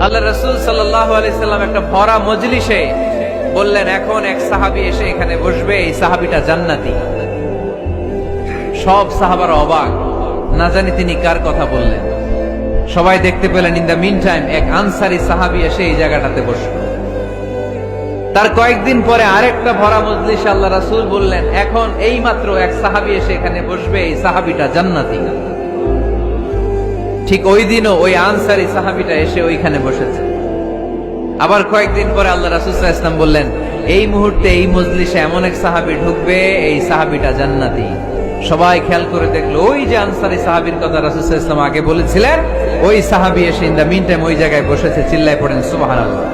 আল্লাহ রাসূল সাল্লাল্লাহু আলাইহি সাল্লাম একটা ভরা মজলিসে বললেন, এখন এক সাহাবী এসে এখানে বসবে, এই সাহাবীটা জান্নাতি। সব সাহাবারা অবাক, না জানি তিনি কার কথা বললেন। সবাই দেখতে পেলেন ইন দ্য মিন টাইম এক আনসারী সাহাবী এসে এই জায়গাটাতে বসল। তার কয়েকদিন পরে আরেকটা ভরা মজলিসে আল্লাহ রাসূল বললেন, এখন এই মাত্র এক সাহাবী এসে এখানে বসবে, এই সাহাবীটা জান্নাতি। ঠিক ওই দিনও ওই আনসারী সাহাবীটা এসে ওইখানে বসেছে। আবার কয়েকদিন পরে আল্লাহ রাসূল সাল্লাল্লাহু আলাইহি ওয়াসাল্লাম বললেন, এই মুহূর্তে এই মজলিসে এমন এক সাহাবী ঢুকবে, এই সাহাবীটা জান্নাতি। সবাই খেয়াল করে দেখলো, ওই যে আনসারী সাহাবীর কথা রাসূল সাল্লাল্লাহু আলাইহি ওয়াসাল্লাম আগে বলেছিলেন, ওই সাহাবী এসে ইন দ্য মিন টাইম ওই জায়গায় বসেছে। চিল্লায় পড়েন সুবহানাল্লাহ।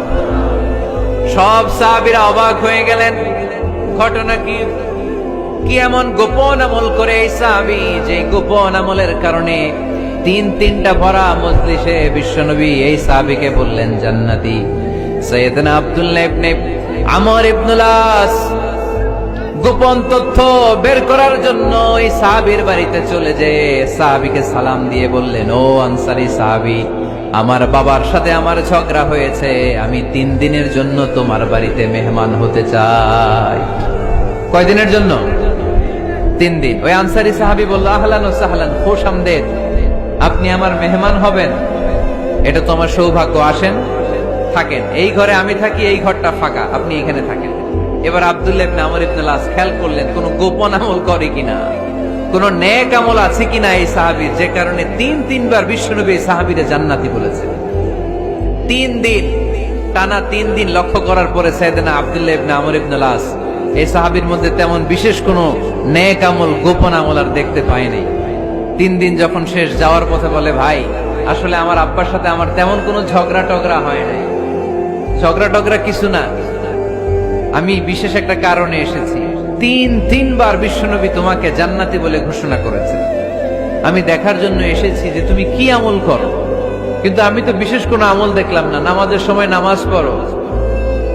সব সাহাবীরা অবাক হয়ে গেলেন। ঘটনা কি? কি এমন গোপন আমল করে এই সাহাবী, যে গোপন আমলের কারণে তিনটা ভরা মজলিসে বিশ্বনবী এই সাহাবীকে বললেন জান্নাতি। সাইয়েদনা আব্দুল্লাহ ইবনে আমর ইবনুল আস গোপন তথ্য বের করার জন্য ওই সাহাবীর বাড়িতে চলে যেয়ে সাহাবীকে সালাম দিয়ে বললেন, ও আনসারী সাহাবী, আমার বাবার সাথে আমার ঝগড়া হয়েছে, আমি 3 দিনের জন্য তোমার বাড়িতে মেহমান হতে চাই। কয়দিনের জন্য? 3 দিন। ওই আনসারী সাহাবী বলল, আহলান ওয়া সাহলান, খোশামদেদ, আপনি আমার মেহমান হবেন, এটা তো আমার সৌভাগ্য। আসেন, থাকেন, এই ঘরে আমি থাকি, এই ঘরটা ফাঁকা, আপনি এখানে থাকেন। এবার আব্দুল্লাহ ইবনে আমর ইবনুল আস খেয়াল করলেন কোন গোপন আমল করে কিনা, কোন নেক আমল আছে কিনা এই সাহাবীর, যে কারণে তিনবার বিশ্বনবী এই সাহাবীরে জান্নাতি বলেছেন। 3 দিন টানা 3 দিন লক্ষ্য করার পরে সাইয়েদনা আব্দুল্লাহ ইবনে আমর ইবনুল আস এই সাহাবীর মধ্যে তেমন বিশেষ কোন নেক আমল, গোপন আমল আর দেখতে পায়নি। 3 দিন যখন শেষ, যাওয়ার পথে বলে, ভাই, আসলে আমার আব্বার সাথে আমার তেমন কোনো ঝগড়া টগড়া হয় নাই, ঝগড়া টগড়া কিছু না, আমি বিশেষ একটা কারণে এসেছি। 3বার বিশ্বনবী তোমাকে জান্নাতি বলে ঘোষণা করেছে, আমি দেখার জন্য এসেছি যে তুমি কি আমল করো। কিন্তু আমি তো বিশেষ কোনো আমল দেখলাম না। নামাজের সময় নামাজ পড়ো,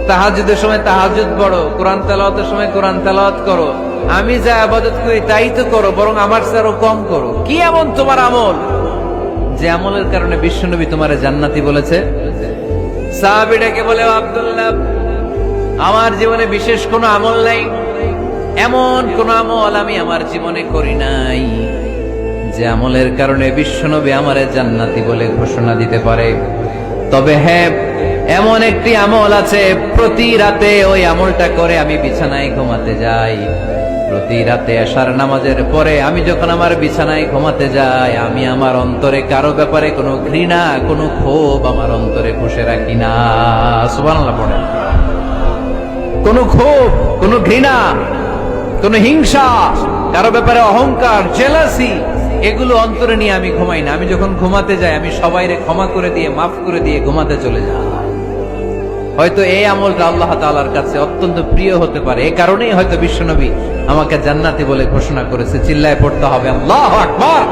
তাহাজ্জুদের সময় তাহাজ্জুদ পড়ো, কোরআন তেলাওয়াতের সময় কোরআন তেলাওয়াত করো, আমি যা ইবাদত করি তাই তো করো, বরং আমার চেয়ে আরো কম করো। কি এমন তোমার আমল যে আমলের কারণে বিশ্বনবী তোমারে জান্নাতি বলেছে? সাহাবীটাকে বলে, আব্দুল্লাহ, আমার জীবনে বিশেষ কোনো আমল নাই, এমন কোন আমল আমি আমার জীবনে করি নাই যে আমলের কারণে বিশ্বনবী আমারে জান্নাতি বলে ঘোষণা দিতে পারে। তবে হ্যাঁ, এমন একটি আমল আছে, প্রতি রাতে ওই আমলটা করে আমি বিছানায় ঘুমাতে যাই। প্রতি রাতে এশার নামাজের পরে আমি যখন আমার বিছানায় ঘুমাতে যাই, আমি আমার অন্তরে কারো ব্যাপারে কোনো ঘৃণা, কোনো ক্ষোভ আমার অন্তরে পুষে রাখি না। সুবহানাল্লাহ পড়েন। কোনো ক্ষোভ, কোনো ঘৃণা, কোনো হিংসা, কারো ব্যাপারে অহংকার, জেলাসি, এগুলো অন্তরে নিয়ে আমি ঘুমাই না। আমি যখন ঘুমাতে যাই, আমি সবাইরে ক্ষমা করে দিয়ে, মাফ করে দিয়ে ঘুমাতে চলে যাই। হয়তো এই আমলটা আল্লাহ তাআলার কাছে অত্যন্ত প্রিয় হতে পারে, এই কারণেই হয়তো বিশ্বনবী আমাকে জান্নাতি বলে ঘোষণা করেছে। চিল্লায় পড়তে হবে আল্লাহু আকবার।